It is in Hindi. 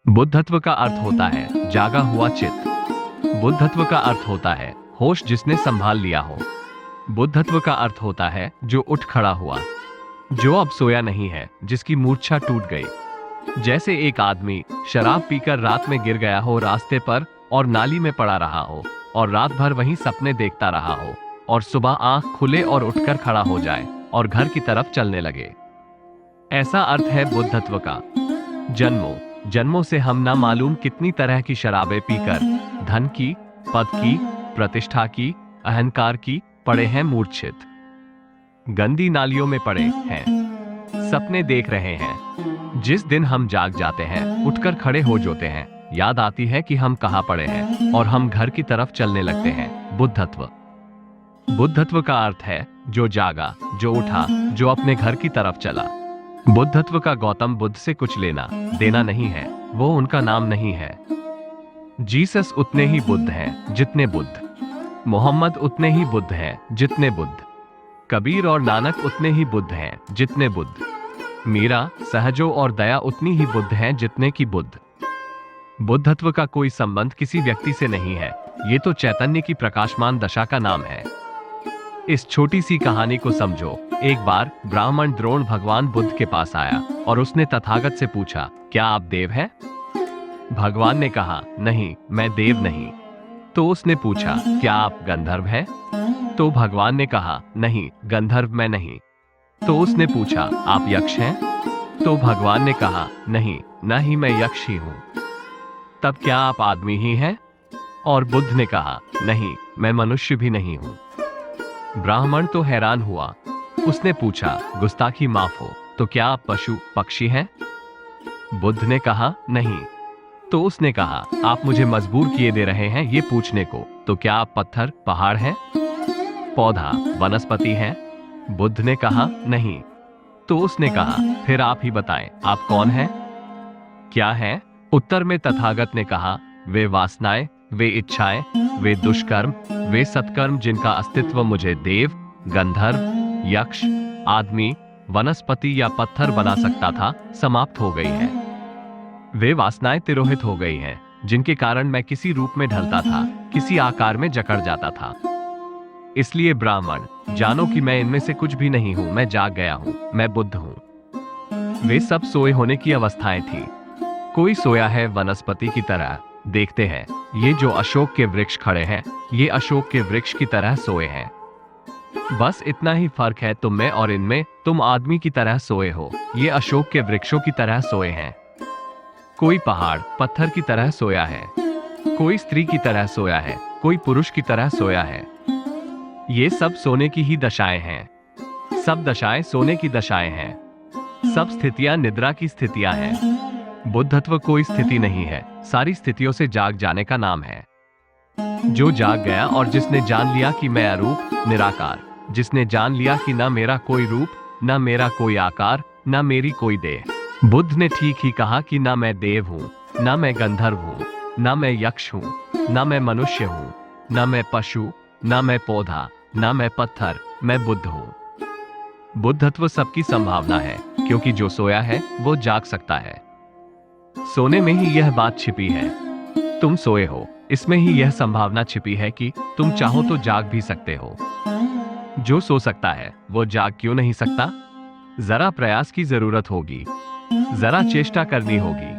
बुद्धत्व का अर्थ होता है जागा हुआ चित्त। बुद्धत्व का अर्थ होता है होश जिसने संभाल लिया हो। बुद्धत्व का अर्थ होता है जो उठ खड़ा हुआ, जो अब सोया नहीं है, जिसकी मूर्छा टूट गई। जैसे एक आदमी शराब पीकर रात में गिर गया हो रास्ते पर और नाली में पड़ा रहा हो और रात भर वहीं सपने देखता रहा हो और सुबह आंख खुले और उठकर खड़ा हो जाए और घर की तरफ चलने लगे। ऐसा अर्थ है बुद्धत्व का। जन्मों जन्मों से हम ना मालूम कितनी तरह की शराबें पीकर धन की, पद की, प्रतिष्ठा की, अहंकार की पड़े हैं मूर्छित। गंदी नालियों में पड़े हैं, सपने देख रहे हैं। जिस दिन हम जाग जाते हैं, उठकर खड़े हो जाते हैं, याद आती है कि हम कहां पड़े हैं और हम घर की तरफ चलने लगते हैं। बुद्धत्व। बुद्धत्व का अर्थ है जो जागा, जो उठा, जो अपने घर की तरफ चला। बुद्धत्व का गौतम बुद्ध से कुछ लेना देना नहीं है, वो उनका नाम नहीं है। जीसस उतने ही बुद्ध हैं जितने बुद्ध। मोहम्मद उतने ही बुद्ध हैं जितने बुद्ध। कबीर और नानक उतने ही बुद्ध हैं जितने बुद्ध। मीरा, सहजो और दया उतनी ही बुद्ध हैं जितने की बुद्ध। बुद्धत्व का कोई संबंध किसी व्यक्ति से नहीं है, ये तो चैतन्य की प्रकाशमान दशा का नाम है। इस छोटी सी कहानी को समझो। एक बार ब्राह्मण द्रोण भगवान बुद्ध के पास आया और उसने तथागत से पूछा, क्या आप देव हैं? भगवान ने कहा, नहीं, मैं देव नहीं। तो उसने पूछा, क्या आप गंधर्व हैं? तो भगवान ने कहा, नहीं, गंधर्व मैं नहीं। तो उसने पूछा, आप यक्ष हैं? तो भगवान ने कहा, नहीं, न ही मैं यक्ष ही हूं। तब क्या आप आदमी ही हैं? और बुद्ध ने कहा, नहीं, मैं मनुष्य भी नहीं हूं। ब्राह्मण तो हैरान हुआ। उसने पूछा, गुस्ताखी माफ हो, तो क्या आप पशु पक्षी हैं? बुद्ध ने कहा, नहीं। तो उसने कहा, आप मुझे मजबूर किए दे रहे हैं ये पूछने को, तो क्या आप पत्थर पहाड़ हैं, पौधा वनस्पति हैं? बुद्ध ने कहा, नहीं। तो उसने कहा, फिर आप ही बताएं, आप कौन हैं, क्या हैं? उत्तर में तथागत ने कहा, वे वासनाएं, वे इच्छाएं, वे दुष्कर्म, वे सत्कर्म जिनका अस्तित्व मुझे देव, गंधर्व, यक्ष, आदमी, वनस्पति या पत्थर बना सकता था, समाप्त हो गई है। वे वासनाएं तिरोहित हो गई हैं, जिनके कारण मैं किसी रूप में ढलता था, किसी आकार में जकड़ जाता था। इसलिए ब्राह्मण, जानो कि मैं इनमें से कुछ भी नहीं हूं, मैं जाग गया हूं, मैं बुद्ध हूं। वे सब सोए होने की अवस्थाएं थी। कोई सोया है वनस्पति की तरह। देखते हैं, ये जो अशोक के वृक्ष खड़े हैं, ये अशोक के वृक्ष की तरह सोए हैं। बस इतना ही फर्क है तुम में और इनमें। तुम आदमी की तरह सोए हो, ये अशोक के वृक्षों की तरह सोए हैं। कोई पहाड़ पत्थर की तरह सोया है, कोई स्त्री की तरह सोया है, कोई पुरुष की तरह सोया है। ये सब सोने की ही दशाएं हैं। सब दशाएं सोने की दशाएं हैं। सब स्थितियां निद्रा की स्थितियां हैं। बुद्धत्व कोई स्थिति नहीं है, सारी स्थितियों से जाग जाने का नाम है। जो जाग गया और जिसने जान लिया कि मैं अरूप निराकार, जिसने जान लिया कि न मेरा कोई रूप, न मेरा कोई आकार, न मेरी कोई देह। बुद्ध ने ठीक ही कहा कि न मैं देव हूं, न मैं गंधर्व हूं, न मैं यक्ष हूं, न मैं मनुष्य हूं, न मैं पशु, न मैं पौधा, न मैं पत्थर, मैं बुद्ध हूं। बुद्धत्व सबकी संभावना है, क्योंकि जो सोया है वो जाग सकता है। सोने में ही यह बात छिपी है। तुम सोए हो, इसमें ही यह संभावना छिपी है कि तुम चाहो तो जाग भी सकते हो। जो सो सकता है वो जाग क्यों नहीं सकता? जरा प्रयास की जरूरत होगी, जरा चेष्टा करनी होगी।